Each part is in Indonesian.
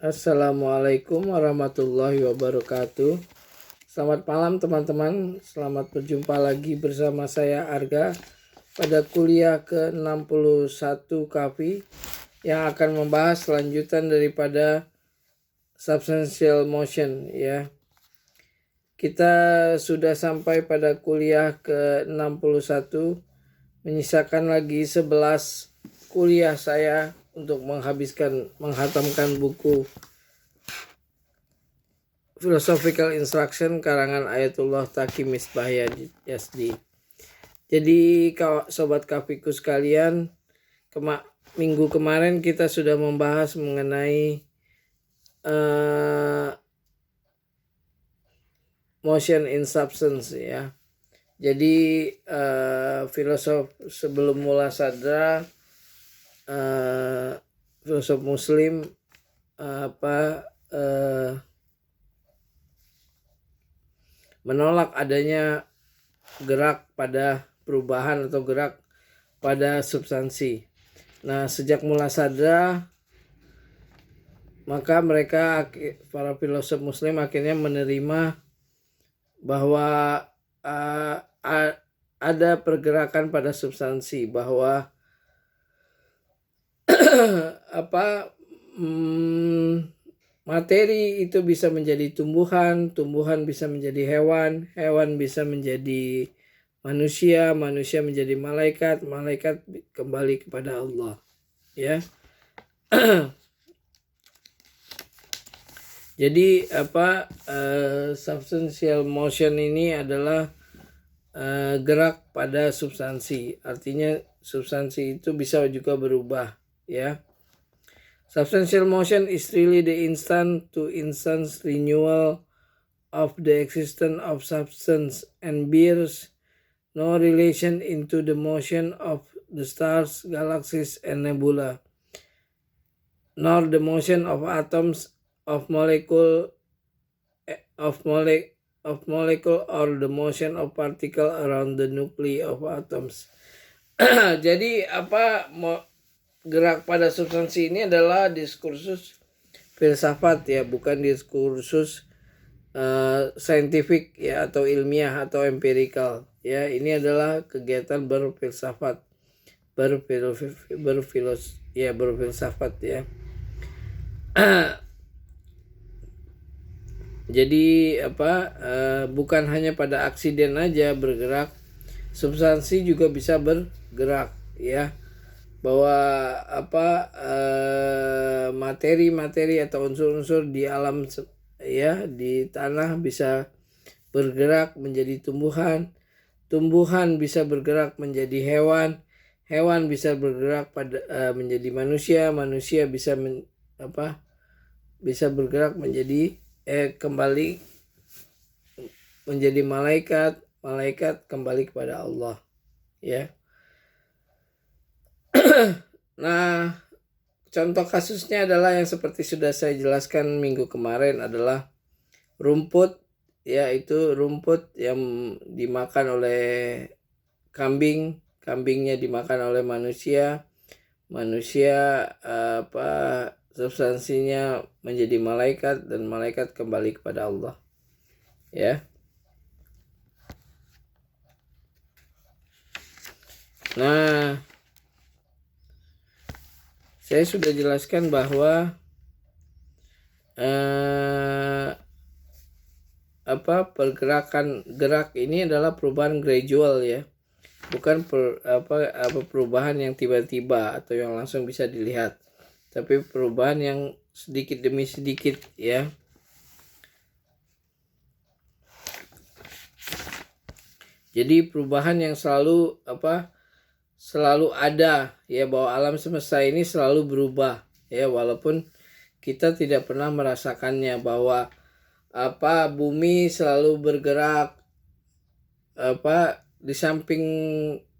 Assalamualaikum warahmatullahi wabarakatuh. Selamat malam teman-teman. Selamat berjumpa lagi bersama saya Arga pada kuliah ke-61 KAFI yang akan membahas lanjutan daripada substantial motion ya. Kita sudah sampai pada kuliah ke-61, menyisakan lagi 11 kuliah saya untuk menghatamkan buku Philosophical Instruction karangan Ayatullah Taqi Misbah Yazdi. Jadi sobat kafiku sekalian, minggu kemarin kita sudah membahas mengenai motion in substance ya. Jadi filosof sebelum Muladhara, filosof Muslim menolak adanya gerak pada perubahan atau gerak pada substansi. Nah, sejak Muladhara maka mereka, para filosof Muslim, akhirnya menerima bahwa ada pergerakan pada substansi, bahwa materi itu bisa menjadi tumbuhan, tumbuhan bisa menjadi hewan, hewan bisa menjadi manusia, manusia menjadi malaikat, malaikat kembali kepada Allah. Ya. Jadi substantial motion ini adalah gerak pada substansi. Artinya substansi itu bisa juga berubah, ya. Substantial motion is really the instant to instant renewal of the existence of substance and bears no relation into the motion of the stars, galaxies, and nebula, nor the motion of atoms, of molecule, or the motion of particle around the nuclei of atoms. Jadi gerak pada substansi ini adalah diskursus filsafat ya, bukan diskursus saintifik ya, atau ilmiah atau empirikal ya. Ini adalah kegiatan berfilsafat, berfilsafat ya. Jadi bukan hanya pada aksiden aja bergerak, substansi juga bisa bergerak ya. Bahwa materi-materi atau unsur-unsur di alam ya, di tanah bisa bergerak menjadi tumbuhan, tumbuhan bisa bergerak menjadi hewan, hewan bisa bergerak menjadi manusia, manusia bisa bisa bergerak menjadi kembali menjadi malaikat, malaikat kembali kepada Allah ya. Nah, contoh kasusnya adalah yang seperti sudah saya jelaskan minggu kemarin, adalah rumput, yaitu rumput yang dimakan oleh kambing, kambingnya dimakan oleh manusia, manusia substansinya menjadi malaikat, dan malaikat kembali kepada Allah ya. Nah, saya sudah jelaskan bahwa pergerakan gerak ini adalah perubahan gradual ya, bukan perubahan yang tiba-tiba atau yang langsung bisa dilihat, tapi perubahan yang sedikit demi sedikit ya. Jadi perubahan yang selalu ada ya, bahwa alam semesta ini selalu berubah ya, walaupun kita tidak pernah merasakannya, bahwa bumi selalu bergerak di samping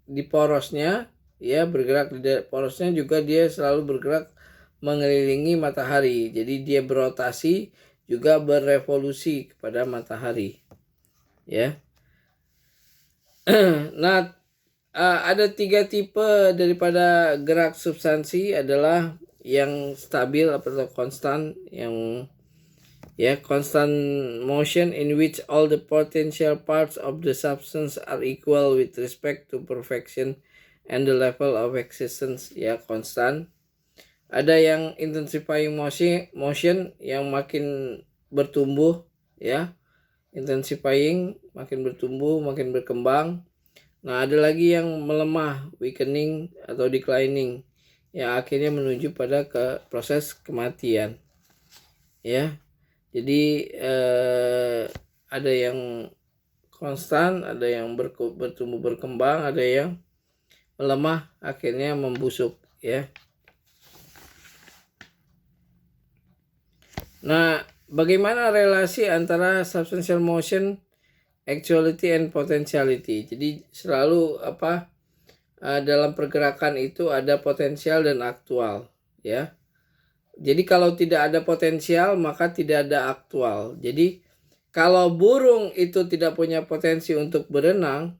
di porosnya ya, bergerak di porosnya juga dia selalu bergerak mengelilingi matahari. Jadi dia berotasi juga berevolusi kepada matahari ya. Nah, ada 3 tipe daripada gerak substansi, adalah yang stabil atau konstan, yang constant motion in which all the potential parts of the substance are equal with respect to perfection and the level of existence, konstan. Ada yang intensifying motion yang makin bertumbuh, intensifying, makin bertumbuh, makin berkembang. Nah, ada lagi yang melemah, weakening atau declining, yang akhirnya menuju pada proses kematian. Jadi ada yang konstan, ada yang bertumbuh berkembang, ada yang melemah, akhirnya membusuk, Nah, bagaimana relasi antara substantial motion, actuality, and potentiality? Jadi selalu dalam pergerakan itu ada potensial dan aktual, Jadi kalau tidak ada potensial maka tidak ada aktual. Jadi kalau burung itu tidak punya potensi untuk berenang,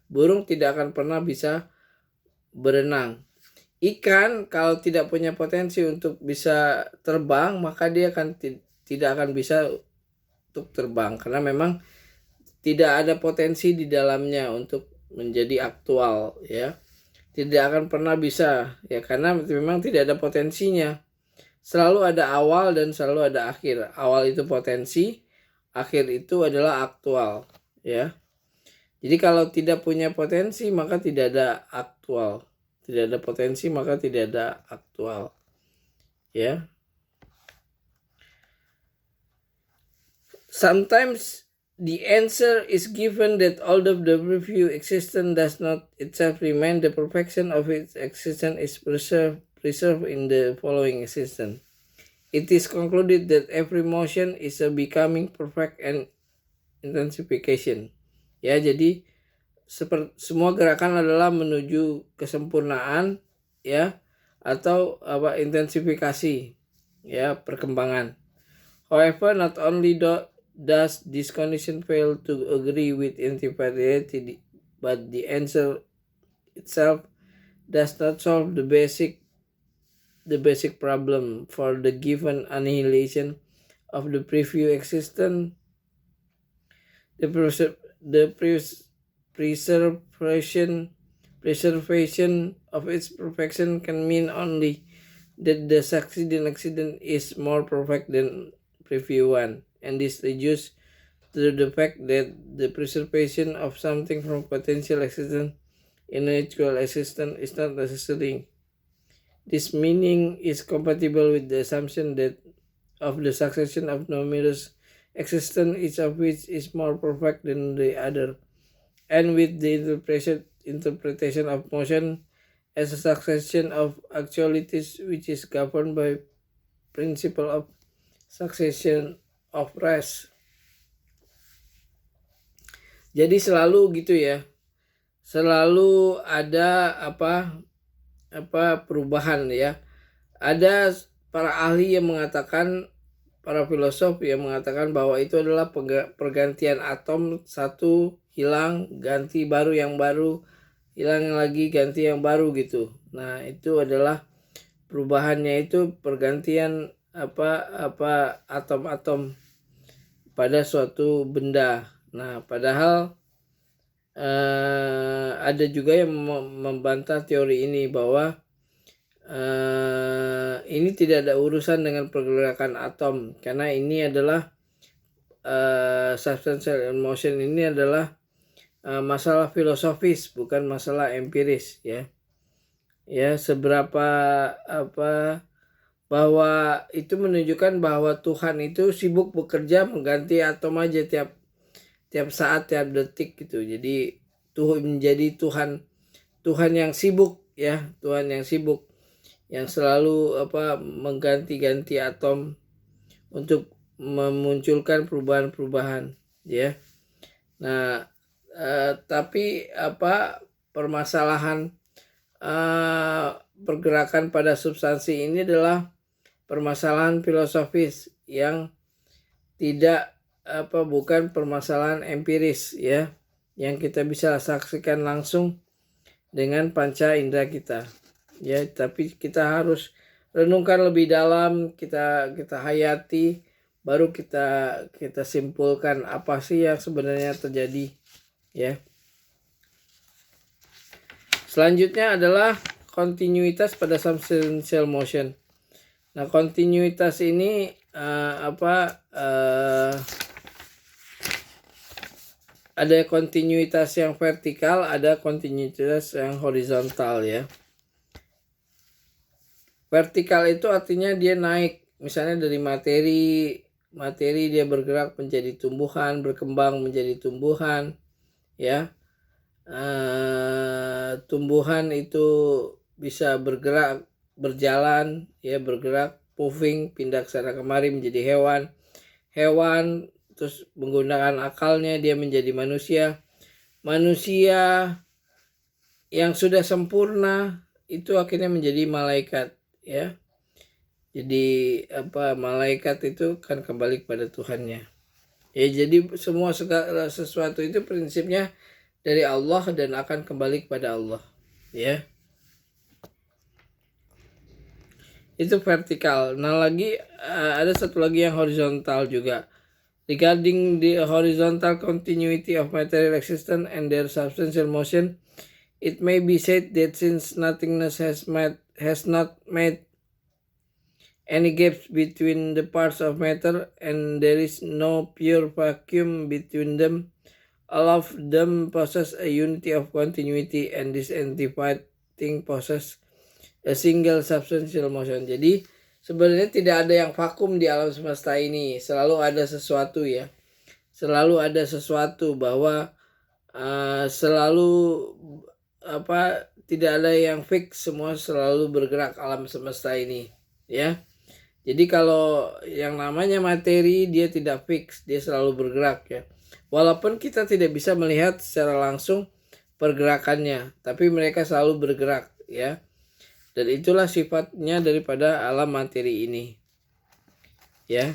burung tidak akan pernah bisa berenang. Ikan kalau tidak punya potensi untuk bisa terbang, maka dia tidak akan bisa untuk terbang karena memang tidak ada potensi di dalamnya untuk menjadi aktual, Tidak akan pernah bisa, karena memang tidak ada potensinya. Selalu ada awal dan selalu ada akhir. Awal itu potensi, akhir itu adalah aktual, Jadi kalau tidak punya potensi maka tidak ada aktual. Tidak ada potensi maka tidak ada aktual, Sometimes the answer is given that although the preview existence does not itself remain, the perfection of its existence is preserved in the following existence. It is concluded that every motion is a becoming perfect and intensification. Jadi semua gerakan adalah menuju kesempurnaan, atau intensifikasi, perkembangan. However, not only does this condition fail to agree with infinity, but the answer itself does not solve the basic problem for the given annihilation of the preview existence. The preservation of its perfection can mean only that the succeeding accident is more perfect than preview one, and this reduces to the fact that the preservation of something from potential existence in actual existence is not necessary. This meaning is compatible with the assumption that of the succession of numerous existence, each of which is more perfect than the other, and with the interpretation of motion as a succession of actualities which is governed by principle of succession of rest. Jadi selalu gitu, selalu ada perubahan, Ada para ahli yang mengatakan, para filosof yang mengatakan bahwa itu adalah pergantian atom, satu hilang, ganti baru yang baru, hilang lagi, ganti yang baru gitu. Nah, itu adalah perubahannya, itu pergantian atom-atom pada suatu benda. Nah, padahal ada juga yang membantah teori ini bahwa ini tidak ada urusan dengan pergerakan atom, karena ini adalah substantial motion ini adalah masalah filosofis, bukan masalah empiris, seberapa bahwa itu menunjukkan bahwa Tuhan itu sibuk bekerja mengganti atom aja tiap saat, tiap detik gitu. Jadi menjadi Tuhan yang sibuk, Tuhan yang sibuk, yang selalu mengganti-ganti atom untuk memunculkan perubahan-perubahan, Nah, tapi permasalahan pergerakan pada substansi ini adalah permasalahan filosofis yang tidak bukan permasalahan empiris, yang kita bisa saksikan langsung dengan panca indera kita, tapi kita harus renungkan lebih dalam, kita hayati, baru kita simpulkan apa sih yang sebenarnya terjadi, ya. Selanjutnya adalah kontinuitas pada substantial motion. Nah, kontinuitas ini ada kontinuitas yang vertikal, ada kontinuitas yang horizontal, ya. Vertikal itu artinya dia naik, misalnya dari materi dia bergerak menjadi tumbuhan, berkembang menjadi tumbuhan, ya. Tumbuhan itu bisa bergerak, berjalan, ya, bergerak, moving, pindah ke sana kemari menjadi hewan, terus menggunakan akalnya dia menjadi manusia yang sudah sempurna itu akhirnya menjadi malaikat, ya. Jadi malaikat itu kan kembali kepada Tuhannya, ya. Jadi semua segala sesuatu itu prinsipnya dari Allah dan akan kembali kepada Allah, ya. Itu vertikal. Nah, lagi ada satu lagi yang horizontal juga. Regarding the horizontal continuity of material existence and their substantial motion, it may be said that since nothingness has not made any gaps between the parts of matter and there is no pure vacuum between them, all of them possess a unity of continuity and this entity thing possess a single substantial motion. Jadi sebenarnya tidak ada yang vakum di alam semesta ini. Selalu ada sesuatu, ya. Selalu ada sesuatu, bahwa selalu tidak ada yang fix, semua selalu bergerak alam semesta ini, ya. Jadi kalau yang namanya materi dia tidak fix, dia selalu bergerak, ya. Walaupun kita tidak bisa melihat secara langsung pergerakannya, tapi mereka selalu bergerak, ya. Dan itulah sifatnya daripada alam materi ini, ya.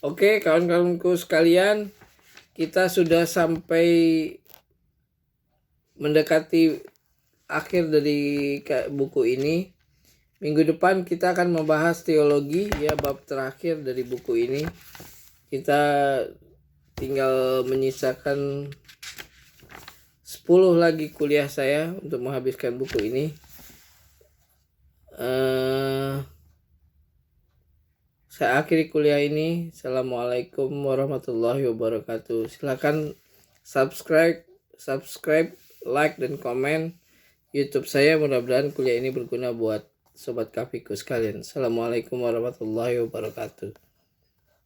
Oke, kawan-kawanku sekalian, kita sudah sampai mendekati akhir dari buku ini. Minggu depan kita akan membahas teologi, ya, bab terakhir dari buku ini. Kita tinggal menyisakan 10 lagi kuliah saya untuk menghabiskan buku ini. Saya akhiri kuliah ini. Assalamualaikum warahmatullahi wabarakatuh. Silakan subscribe, like dan komen YouTube saya. Mudah-mudahan kuliah ini berguna buat sobat kafiku sekalian. Assalamualaikum warahmatullahi wabarakatuh.